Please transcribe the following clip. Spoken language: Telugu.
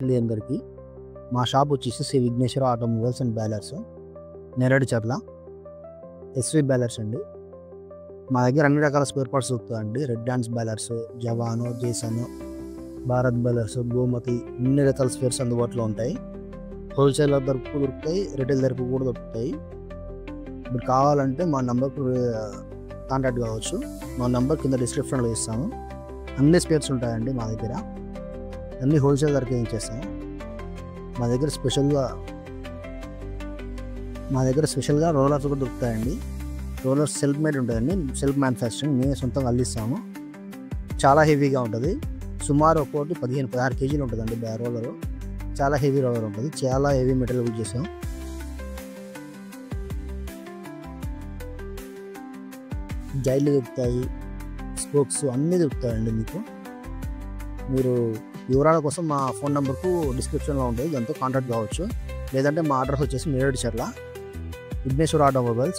అండి అందరికీ. మా షాప్ వచ్చేసి శ్రీ విఘ్నేశ్వర ఆటోమొబైల్స్ అండ్ బ్యాలర్స్, నేరేడుచర్ల, ఎస్వి బ్యాలర్స్ అండి. మా దగ్గర అన్ని రకాల స్పేర్ పార్ట్స్ దొరుకుతాయండి. రెడ్ డాన్స్ బ్యాలర్స్, జవాను, జేసన్, భారత్ బ్యాలర్స్, గోమతి, అన్ని రకాల స్పేర్స్ అందుబాటులో ఉంటాయి. హోల్సేల్ ధరకు దొరుకుతాయి, రిటైల్ ధరకు కూడా దొరుకుతాయి. మీరు కావాలంటే మా నెంబర్కు కాంటాక్ట్ కావచ్చు. మా నెంబర్ కింద డిస్క్రిప్షన్లో ఇస్తాము. అన్ని స్పేర్స్ ఉంటాయండి మా దగ్గర. అన్ని హోల్సేల్ ధరకే ఇచ్చేస్తాము. మా దగ్గర స్పెషల్గా రోలర్స్ కూడా దొరుకుతాయండి. రోలర్స్ సెల్ఫ్ మేడ్ ఉంటాయండి, సెల్ఫ్ మ్యానుఫ్యాక్చరింగ్, మేము సొంతంగా అల్లిస్తాము. చాలా హెవీగా ఉంటుంది. సుమారు ఒక్కోటి 15-16 కేజీలు ఉంటుందండి రోలరు. చాలా హెవీ రోలర్ ఉంటుంది. చాలా హెవీ మెటీరియల్ యూజ్ చేసాం. జైలు దొరుకుతాయి, స్పోక్స్ అన్నీ దొరుకుతాయండి మీకు. మీరు వివరాల కోసం మా ఫోన్ నెంబర్కు డిస్క్రిప్షన్లో ఉంటుంది, దాంతో కాంటాక్ట్ కావచ్చు. లేదంటే మా అడ్రస్ వచ్చేసి నేరేడుచర్ల, విఘ్నేశ్వర ఆటోమొబైల్స్.